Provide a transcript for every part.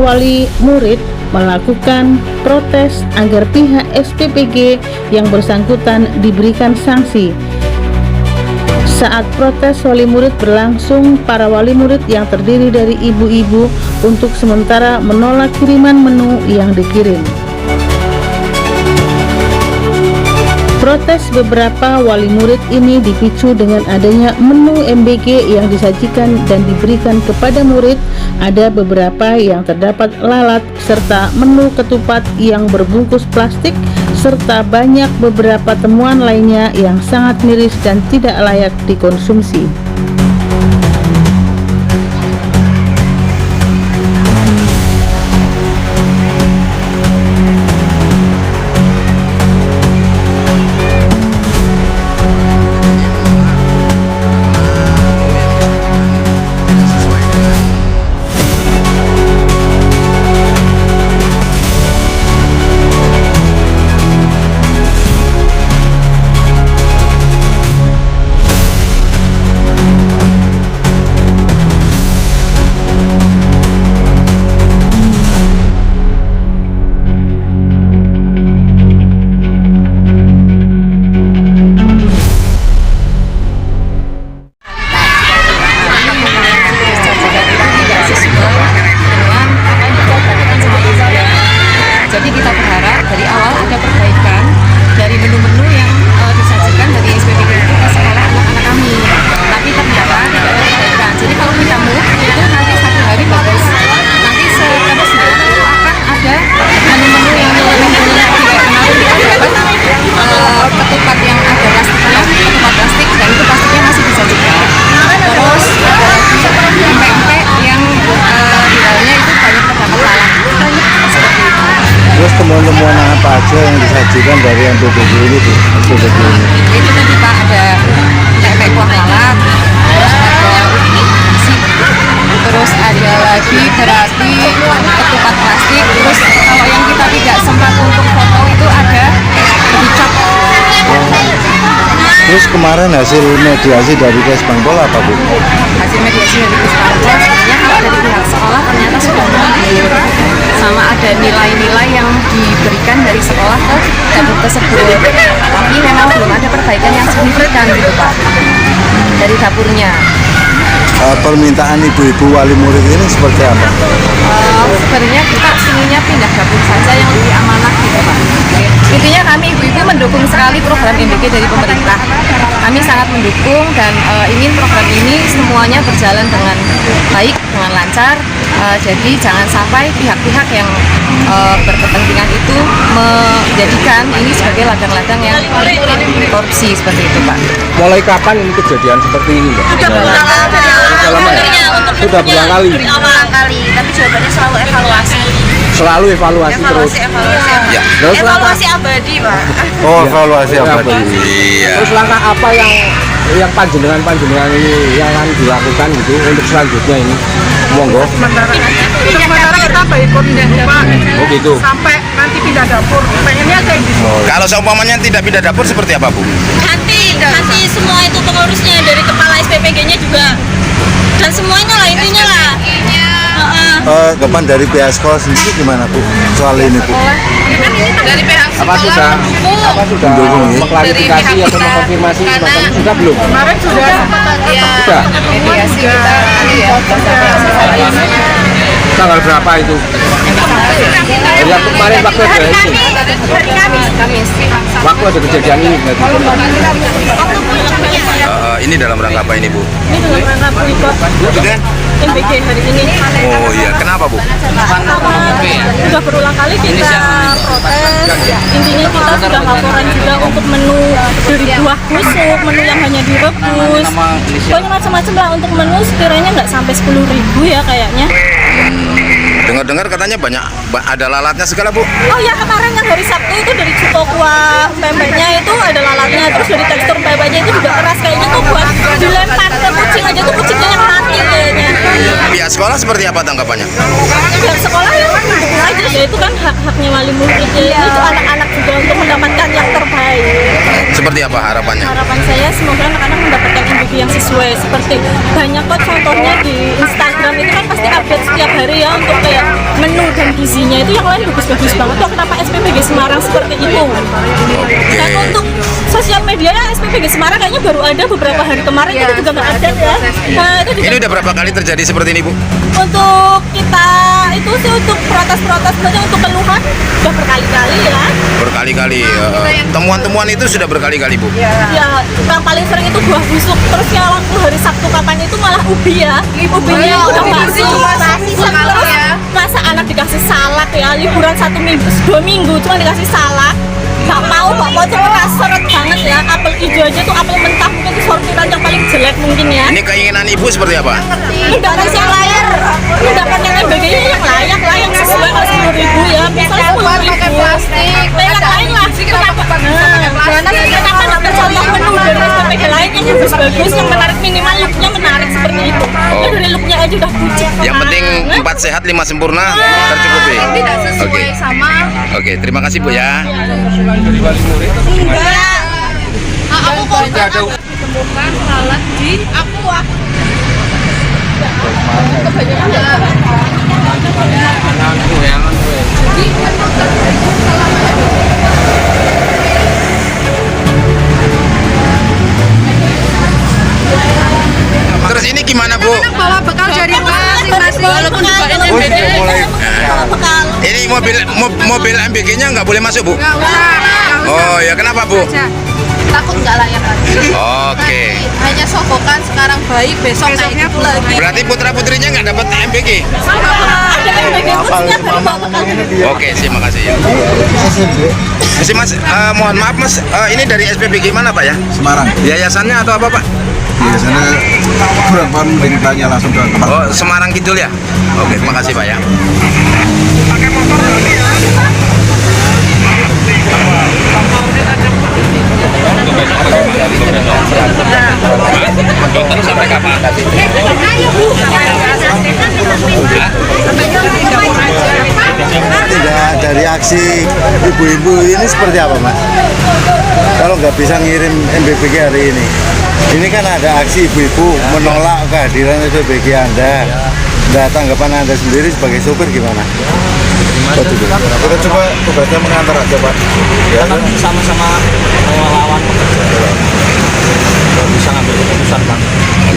wali murid melakukan protes agar pihak SPPG yang bersangkutan diberikan sanksi. Saat protes wali murid berlangsung, para wali murid yang terdiri dari ibu-ibu untuk sementara menolak kiriman menu yang dikirim. Protes beberapa wali murid ini dipicu dengan adanya menu MBG yang disajikan dan diberikan kepada murid. Ada beberapa yang terdapat lalat serta menu ketupat yang berbungkus plastik, serta banyak beberapa temuan lainnya yang sangat miris dan tidak layak dikonsumsi. Jadi kita berharap dari awal ada perbaikan dari menu-menu yang disajikan dari SPPG itu ke sekolah anak-anak kami. Tapi ternyata tidak ada perbaikan. Jadi kalau kita move itu nanti satu hari bagus. Nanti seterusnya itu akan ada menu-menu yang nilai-nilai kayak kemarin kita dapat ketupat yang ada plastiknya, ketupat plastik, dan itu plastiknya masih disajikan. Terus ada lagi pempek yang di dalamnya itu banyak terdapat lalat. Seperti itu. Terus temuan-temuan apa aja yang disajikan dari MPPG ini Bu? SPPG ini? Itu tadi Pak, ada pempek kuah lalat, terus ada nasi, terus ada lagi berarti ketupat plastik, terus kalau yang kita tidak sempat untuk foto itu ada dicap. Terus kemarin hasil mediasi dari Kesbangpol apa Bu? Hasil mediasi dari Kesbangpol sebenarnya kalau dari pihak sekolah ternyata sudah mengakhir, sama ada nilai-nilai yang diberikan dari sekolah ke dapur tersebut, tapi memang belum ada perbaikan yang signifikan gitu Pak dari dapurnya. Permintaan ibu-ibu wali murid ini seperti apa? Sebenarnya kita inginnya pindah dapur saja yang lebih amanah gitu Pak. Intinya kami ibu-ibu mendukung sekali program MBG dari pemerintah. Kami sangat mendukung dan ingin program ini semuanya berjalan dengan baik, dengan lancar. Jadi jangan sampai pihak-pihak yang berkepentingan itu menjadikan ini sebagai ladang-ladang yang korupsi seperti itu Pak. Mulai kapan ini kejadian seperti ini Mbak? Sudah berulang kali. Berulang kali, tapi jawabannya selalu evaluasi. Selalu evaluasi terus. Ya. Terus Evaluasi abadi, Pak. Oh, evaluasi apa? Iya. Terus langkah apa yang panjenengan ini yang akan dilakukan gitu untuk selanjutnya ini? Monggo. Sementara kita boikot Pak. Oh gitu. Sampai nanti pindah dapur. Pengennya kayak gitu. Kalau seumpamanya tidak pindah dapur seperti apa Bu? Nanti semua itu pengurusnya dari kepala SPPG-nya juga. Dan semuanya lah intinya lah. Kapan dari pihak sekolah sendiri gimana Bu? Soal ini Bu? Dari pihak Apa sudah Mendukung, ya? mengklarifikasi atau mengkonfirmasi semacam sudah belum? Kemarin sudah Sudah. Mediasi kita Tanggal berapa itu? Yang kemarin waktu ada ini. Kamis. Waktu ada kejadian ini berarti. Ini dalam rangka apa ini Bu? ini dengan rangka boikot MBG hari ini. Oh iya, kenapa Bu? Sudah berulang kali kita protes. Intinya kita sudah laporan juga untuk menu dari buah busuk, menu yang hanya direbus. Pokoknya macam-macam lah untuk menu sekiranya nggak sampai 10.000 ya kayaknya. Dengar-dengar katanya banyak ada lalatnya segala Bu. Oh ya, kemarin yang hari Sabtu itu dari cuko kuah pempeknya itu ada lalatnya, terus dari tekstur pempeknya itu juga keras, kayaknya tuh buat dilempar ke kucing aja tuh kucingnya yang mati kayaknya. Pihak sekolah seperti apa tanggapannya? Pihak sekolah ya mendukung aja, ya itu kan hak-haknya wali murid ya, itu anak-anak juga untuk mendapatkan yang terbaik. Seperti apa harapannya? Harapan saya semoga anak-anak mendapatkan MBG bagi yang sesuai. Seperti banyak kok contohnya di Instagram itu kan pasti update setiap hari ya untuk kayak menu dan gizinya itu yang lain bagus-bagus banget. Kok kenapa SPPG Semarang seperti itu? Dan untuk sosial media SPPG Semarang kayaknya baru ada beberapa hari kemarin itu juga nggak update ya. Nah, itu juga Ini udah berapa kali terjadi seperti ini, Bu? untuk kita itu sih untuk protes-protes saja untuk keluhan sudah berkali-kali ya. Berkali-kali. Temuan-temuan itu sudah berkali-kali, Bu. Ya, yang paling sering itu buah busuk. Terus yang waktu hari Sabtu kapan itu malah ubi ya. Ubinya udah basi. Terus masa anak dikasih salak ya, liburan 1 minggu, 2 minggu cuma dikasih salak. Gak mau, seret banget ya. Apel hijau aja tuh apel mentah mungkin itu sortiran yang paling jelek mungkin ya. Ini keinginan Ibu seperti apa? Undangan yang layak, undangan yang MBG-nya yang layak lah, yang sesuai kalau 10.000 ya. Misalnya 10.000. Yang lain lah. Kenapa nggak tercontoh menu dari SPPG lain yang bagus-bagus, yang menarik, minimal look-nya menarik seperti itu. Ya dari look-nya aja udah pucet. Yang penting 4 sehat 5 sempurna tercukupi. Tidak sesuai sama. Oke, terima kasih Bu ya. Enggak. Aku kok ditemukan lalat di aku. Terus ini gimana, Bu? Bawa bekal dari masing-masing. Walaupun bukan Oh, sudah mulai. Ini mobil MBG-nya nggak boleh masuk, Bu? Nggak usah. Oh ya, kenapa, Bu? Takut nggak layak lagi. Oke. Hanya sokokan sekarang baik, besok kayak gitu lagi. Berarti putra-putrinya nggak dapat MBG? Ada MBG khususnya baru bawa bekal. Oke, terima kasih ya. Mas, mohon maaf Mas, ini dari SPPG mana Pak ya? Semarang. Yayasannya atau apa Pak? Biasanya kurang paham mending tanya langsung ke tempat. Oh, Semarang Kidul ya? Oke, terima kasih Pak ya. Tidak dari aksi ibu-ibu ini seperti apa Mas? Kalau nggak bisa ngirim MBBG hari ini kan ada aksi ibu-ibu menolak kehadiran SPBG Anda. Nah, tanggapan Anda sendiri sebagai sopir gimana? Kita coba tugasnya mengantar aja Pak. Ya kan sama-sama melawan pekerja. Bisa ngambil keputusan Bang.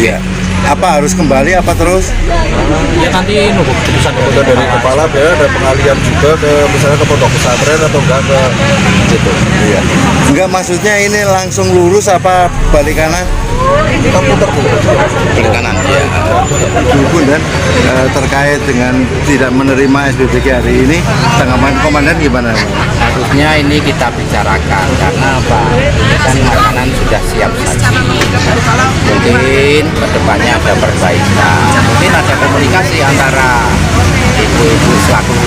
Iya. Apa harus kembali apa terus? Ya nanti nunggu keputusan Dari kepala ya ada pengalian juga ke misalnya ke pondok pesantren atau enggak ke situ. Iya. Enggak maksudnya ini langsung lurus apa balik kanan? Kita putar Kiri kanan. Ya. Ibu dan terkait dengan tidak menerima SPBG hari ini, tanggapan komandan gimana? Harusnya ini kita bicarakan karena apa? Ini kan makanan sudah siap saji. Mungkin kedepannya ada perbaikan. Mungkin ada komunikasi antara ibu-ibu selaku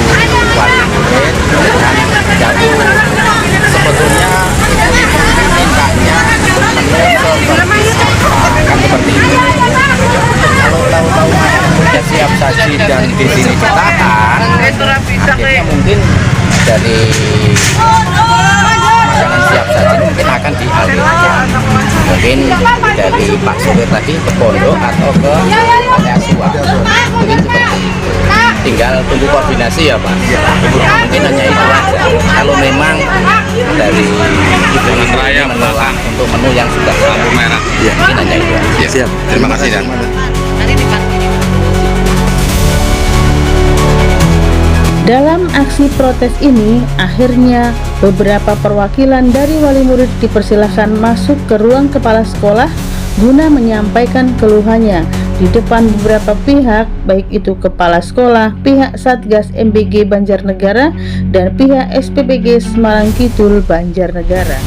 wali murid dengan jauh. Sebetulnya ibu-ibu mintanya kan seperti itu. Kalau tahu-tahu makanan sudah siap saji dan di sini ditahan, akhirnya mungkin dari makanan siap saji mungkin akan dialihkan mungkin dari Pak Supir tadi ke pondok atau ke panti asuhan, mungkin seperti itu. Tinggal tunggu koordinasi ya Pak, mungkin hanya itu aja. Kalau memang dari ibu-ibu ini menolak untuk menu yang sudah lampu merah, mungkin hanya itu aja. Ya, siap. Terima kasih Dan. Dalam aksi protes ini, akhirnya beberapa perwakilan dari wali murid dipersilahkan masuk ke ruang kepala sekolah guna menyampaikan keluhannya di depan beberapa pihak, baik itu kepala sekolah, pihak Satgas MBG Banjarnegara, dan pihak SPPG Semarang Kidul Banjarnegara.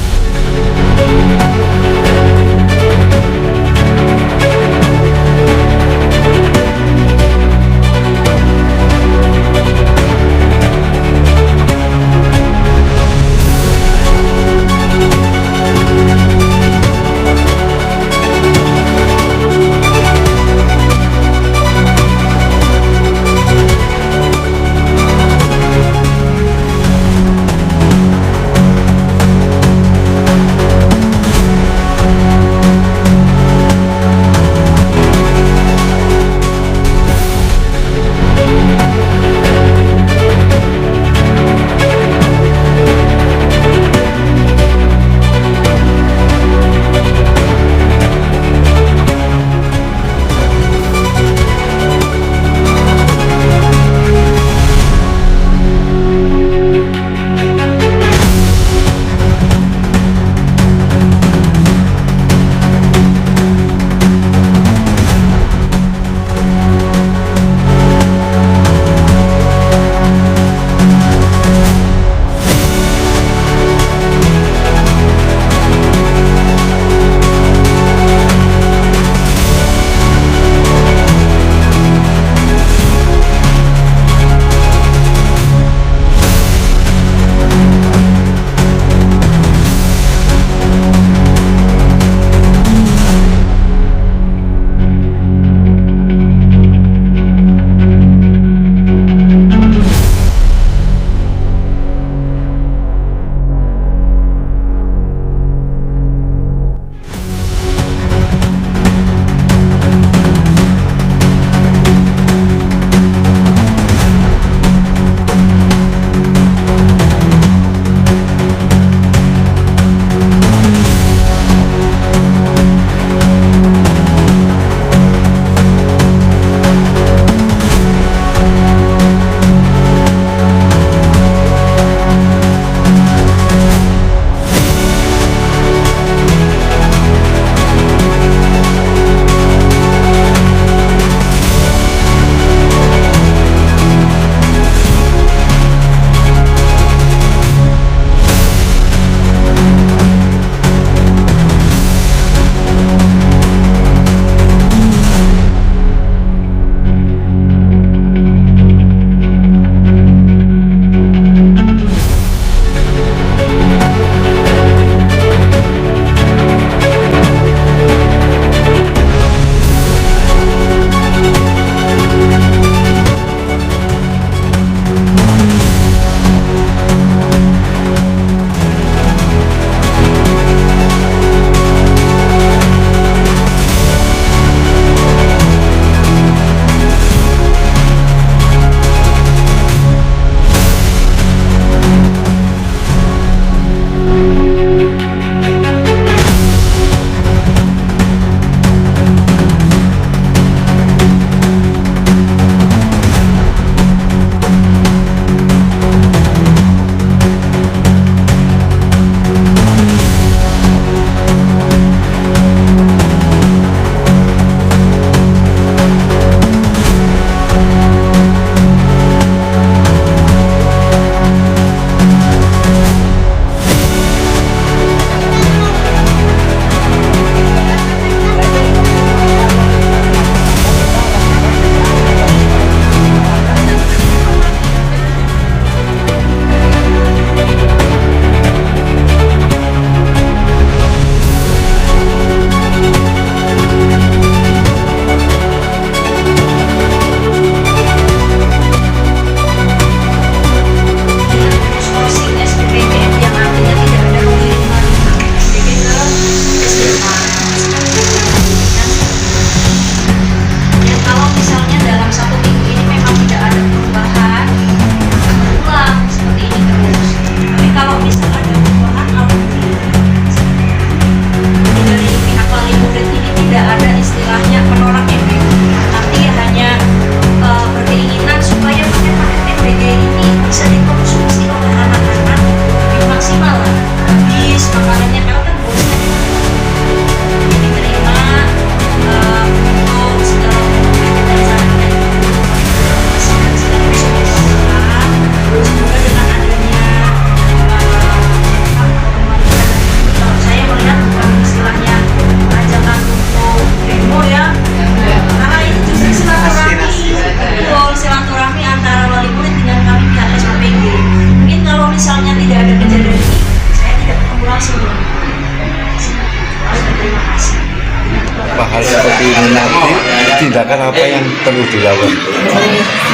beberapa hal seperti ini nanti, tindakan apa yang perlu dilakukan?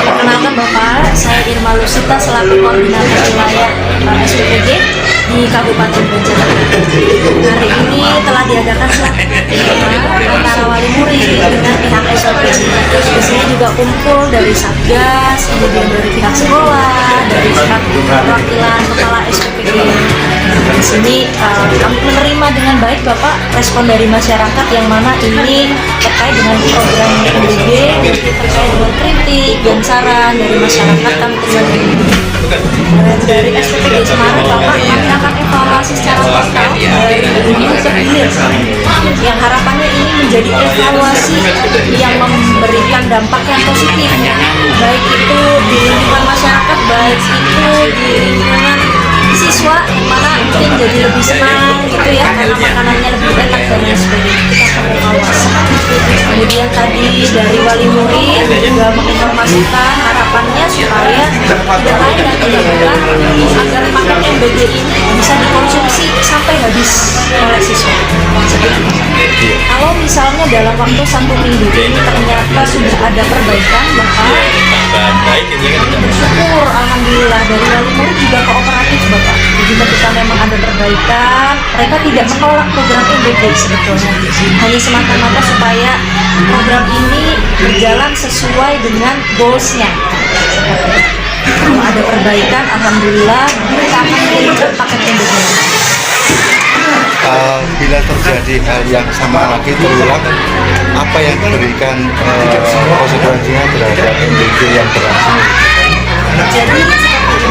Perkenalkan Bapak, saya Irma Lusita selaku koordinator wilayah SPPG di Kabupaten Banjarnegara. Hari ini telah diadakan antara wali murid dengan pihak SPPG. Di sini juga kumpul dari Satgas, kemudian dari pihak sekolah, dari pihak perwakilan kepala SPPG. Di sini kami menerima dengan baik Bapak respon dari masyarakat yang mana ini terkait dengan program MBG, terkait dengan kritik dan saran dari masyarakat kami terima. Dari SPPG Semarang Bapak kami akan evaluasi secara total dari ini ke hilir, yang harapannya ini menjadi evaluasi yang memberikan dampak yang positif, baik itu di lingkungan masyarakat, baik itu di lingkungan siswa, yang mana mungkin jadi lebih senang gitu ya, karena makanannya lebih enak dan lain sebagainya. Kita akan evaluasi. Kemudian tadi dari wali murid juga menginformasikan harapannya supaya tidak lain dan tidak bukan agar paket MBG ini bisa dikonsumsi sampai habis oleh siswa. Kalau misalnya dalam waktu 1 minggu ini ternyata sudah ada perbaikan, maka bersyukur alhamdulillah dari wali murid juga kooperatif Bapak. Jadi ketika memang ada perbaikan, mereka tidak menolak program MBG sebetulnya. Hanya semata-mata supaya program ini berjalan sesuai dengan goals-nya. Kalau ada perbaikan, alhamdulillah kita akan mengirimkan paket MBG. Bila terjadi hal yang sama lagi terulang, apa yang diberikan konsekuensinya terhadap MBG yang berlangsung? Jadi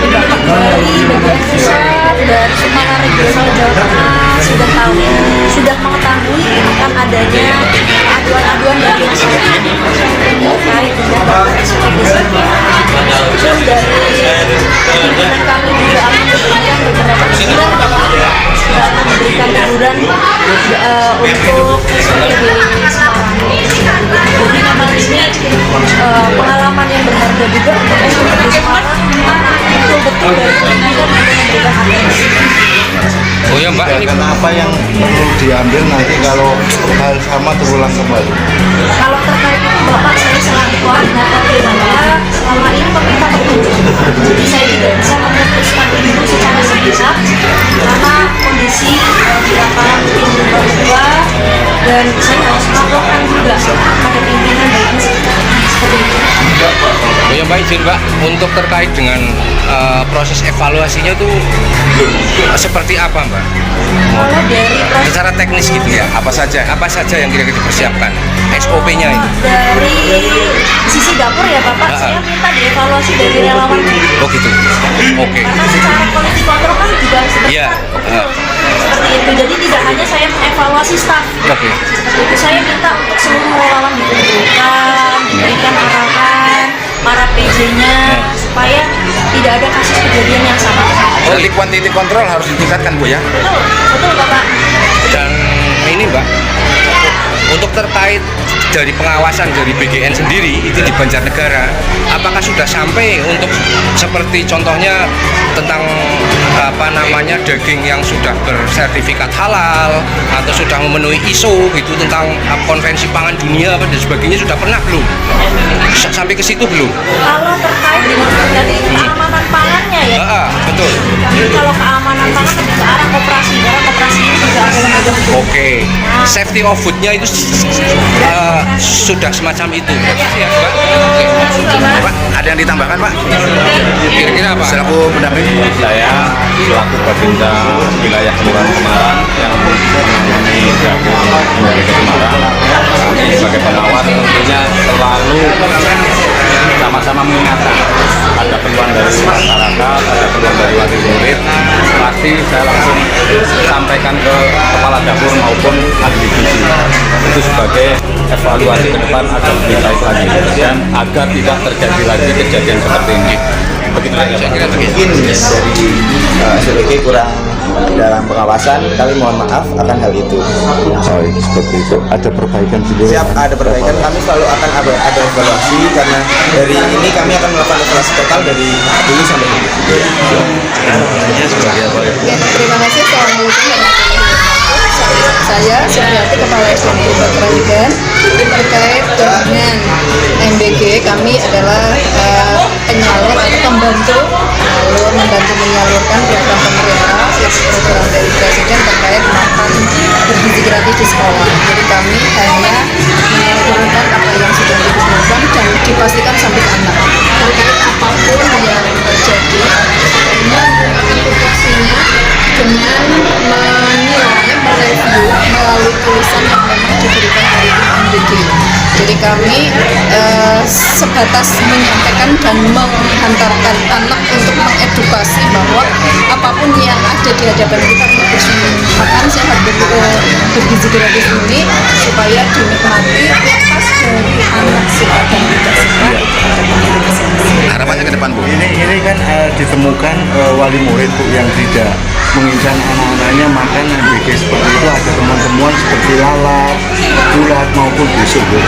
Bapak dari bagian pusat dari Sumatera Regional Jawa Tengah sudah mengetahui akan adanya aduan-aduan dari masyarakat terkait dengan SPPG. Terus dari pimpinan kami juga akan memberikan beberapa teguran Bapak, sudah akan memberikan teguran untuk SPPG Semarang. Jadi memang ini pengalaman yang berharga juga untuk SPPG Semarang, betul-betul dari pimpinan memberikan atensi. Oh ya Mbak, ini apa yang perlu diambil nanti kalau hal sama terulang kembali? Kalau terkait itu Bapak, saya selaku koordinator wilayah selama ini meminta petunjuk. Jadi saya tidak bisa memutuskan itu secara sepihak karena kondisi di lapangan mungkin berubah dan saya harus melaporkan juga pada pimpinan baik seperti itu. Oh ya Mbak, izin Mbak, untuk terkait dengan proses evaluasinya itu seperti apa Mbak? Kalau dari proses Secara teknis gitu ya, apa saja yang kira-kira dipersiapkan, SOP-nya ini? dari sisi dapur ya Bapak, saya minta dievaluasi dari relawan. Oh gitu, oke. Karena secara quality control kan juga Iya. seperti itu. Jadi tidak hanya saya mengevaluasi staf. Oke. Seperti itu saya minta untuk seluruh relawan dikumpulkan, diberikan arahan para PJ-nya supaya tidak ada kasus kejadian yang sama. Oh, jadi quantity control harus ditingkatkan Bu ya? Betul, betul Bapak. Dan ini Mbak, untuk terkait dari pengawasan dari BGN sendiri itu di Banjarnegara, apakah sudah sampai untuk seperti contohnya tentang daging yang sudah bersertifikat halal atau sudah memenuhi ISO gitu tentang konvensi pangan dunia dan sebagainya, sudah pernah belum? Sampai ke situ belum? Kalau terkait dengan dari keamanan pangannya ya. Betul. Jadi kalau keamanan pangan lebih ke arah koperasi, karena koperasi ini juga ada lembaga hukum. Oke. Safety of food-nya itu sudah semacam itu. Ya, Mbak. Oke. Pak, ada yang ditambahkan Pak? Kira-kira apa? Selaku pendamping saya selaku Babinsa wilayah Kelurahan Semarang yang menangani jagung dari Semarang, kami sebagai pengawas tentunya selalu sama-sama mengingatkan ada keluhan dari masyarakat, ada keluhan dari wali murid, pasti saya langsung sampaikan ke kepala dapur maupun ahli gizi itu sebagai evaluasi ke depan agar lebih baik lagi dan agar tidak terjadi lagi kejadian seperti ini. Begitu saja. Mungkin dari SPPG kurang dalam pengawasan, kami mohon maaf akan hal itu. Seperti itu. Ada perbaikan sendiri. Siap, ada perbaikan. Kami selalu akan ada evaluasi karena dari ini kami akan melakukan evaluasi total dari dulu sampai hilir. Terima kasih. Assalamualaikum warahmatullahi wabarakatuh. Saya Suryati, Kepala SPPG Banjarnegara. kami adalah penyalur atau membantu menyalurkan program pemerintah yaitu program dari Presiden terkait makan bergizi gratis di sekolah. Jadi kami hanya menyalurkan apa yang sudah dilakukan dan dipastikan sampai ke anak. Terkait apapun yang terjadi, dengan tupoksinya dengan menilai, mereview melalui tulisan yang memang diberikan dari MBG. Jadi kami sebatas menyampaikan dan menghantarkan anak untuk mengedukasi bahwa apapun yang ada di hadapan kita untuk makan sehat bergizi gratis ini supaya dinikmati lepas dari anak suka dan tidak suka itu ada pilihan masing-masing. Harapannya ke depan Bu? Ini kan ditemukan wali murid Bu yang tidak menginginkan anak-anaknya makan MBG seperti itu, ada teman-teman seperti lalat, bulat maupun busuk Bu.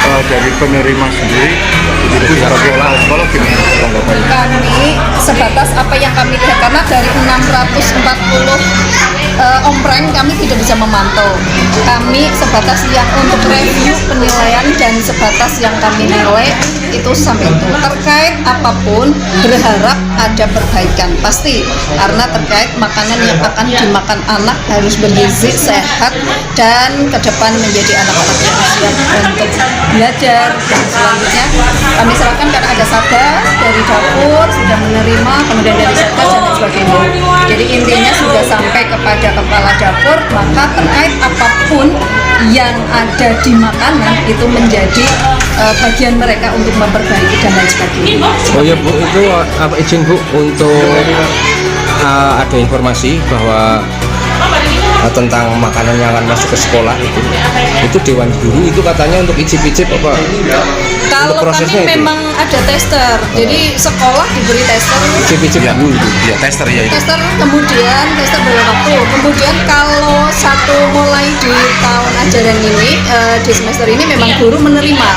Dari penerima sendiri, Ibu sebagai kepala sekolah gimana tanggapannya? Kami sebatas apa yang kami lihat, karena dari 640 ompreng kami tidak bisa memantau. Kami sebatas yang untuk review penilaian dan sebatas yang kami nilai itu sampai itu. Terkait apapun berharap ada perbaikan pasti, karena terkait makanan yang akan dimakan anak harus bergizi, sehat, dan ke depan menjadi anak-anak yang siap untuk belajar. Dan selanjutnya kami serahkan karena ada satgas dari dapur sudah menerima, kemudian dari satgas dan lain sebagainya. Jadi intinya sudah sampai kepada kepala dapur, maka terkait apapun yang ada di makanan itu menjadi bagian mereka untuk memperbaiki dan lain sebagainya. Oh ya Bu, itu izin Bu untuk ada informasi bahwa tentang makanan yang akan masuk ke sekolah itu Dewan Guru itu katanya untuk icip-icip apa? Kalau kami memang ada tester, jadi sekolah diberi tester. Icip-icip dulu itu. Ya tester ya itu. Tester kemudian tester berapa waktu. Kemudian kalau mulai di tahun ajaran ini di semester ini memang guru menerima.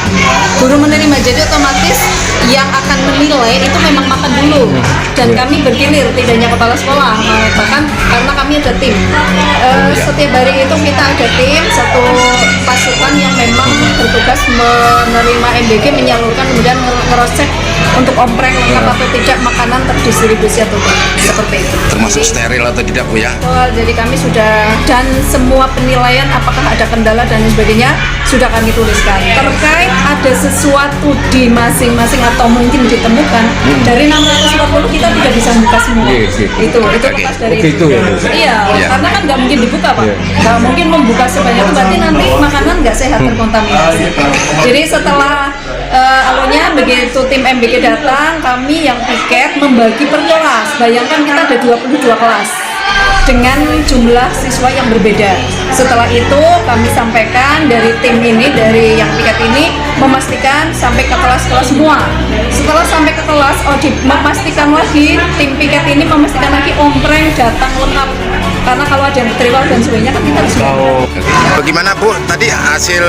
Jadi otomatis yang akan menilai itu memang makan dulu. Dan kami bergilir, tidak hanya kepala sekolah, bahkan karena kami ada tim. Setiap hari itu kita ada tim, satu pasukan yang memang bertugas menerima MBG, menyalurkan, kemudian ngerosek untuk ompreng lengkap atau tidak, makanan terdistribusi atau tidak, seperti itu. Termasuk steril atau tidak Bu ya? Jadi kami sudah, dan semua penilaian apakah ada kendala dan sebagainya sudah kami tuliskan. Terkait ada sesuatu di masing-masing atau mungkin ditemukan dari 640 kita tidak bisa buka semua. Itu lepas dari itu. Iya, karena kan nggak mungkin dibuka Pak. Nggak mungkin membuka sebanyak itu, berarti nanti makanan nggak sehat, terkontaminasi. Jadi setelah awalnya begitu tim MBG datang, kami yang piket membagi per kelas. Bayangkan kita ada 22 kelas dengan jumlah siswa yang berbeda. Setelah itu kami sampaikan dari tim ini, dari yang piket ini memastikan sampai ke kelas-kelas semua. Setelah sampai ke kelas, memastikan lagi, tim piket ini memastikan lagi ompreng datang lengkap. Karena kalau ada yang terima dan sebagainya kan kita harus Bagaimana Bu tadi hasil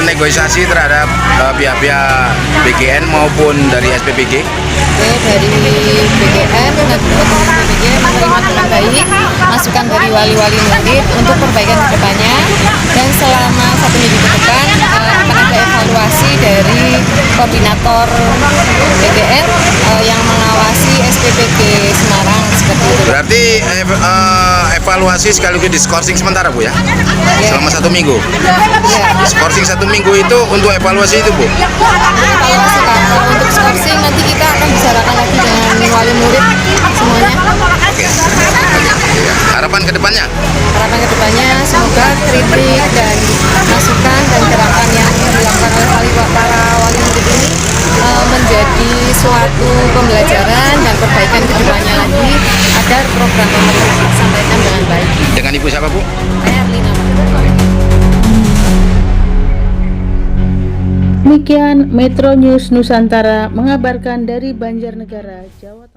negosiasi terhadap pihak-pihak BGN maupun dari SPPG? Dari BGN dan SPPG menerima dengan baik masukan dari wali-wali murid untuk perbaikan kedepannya, dan selama 1 minggu ke depan akan ada evaluasi dari koordinator BGN yang mengawasi SPPG Semarang seperti itu. Berarti evaluasi sekaligus diskorsing sementara Bu ya? Selama 1 minggu? Skorsing 1 minggu itu untuk evaluasi itu Bu? Evaluasi kalau untuk skorsing nanti kita akan bicarakan lagi dengan wali murid semuanya. Oke. Harapan kedepannya? Harapan kedepannya semoga kritik dan masukan dan gerakan yang dilakukan oleh para wali murid ini menjadi suatu pembelajaran dan perbaikan kedepannya lagi agar program pemerintah disampaikan dengan baik. Dengan Ibu siapa Bu? Saya Erlina. Demikian Metro News Nusantara mengabarkan dari Banjarnegara, Jawa Tengah.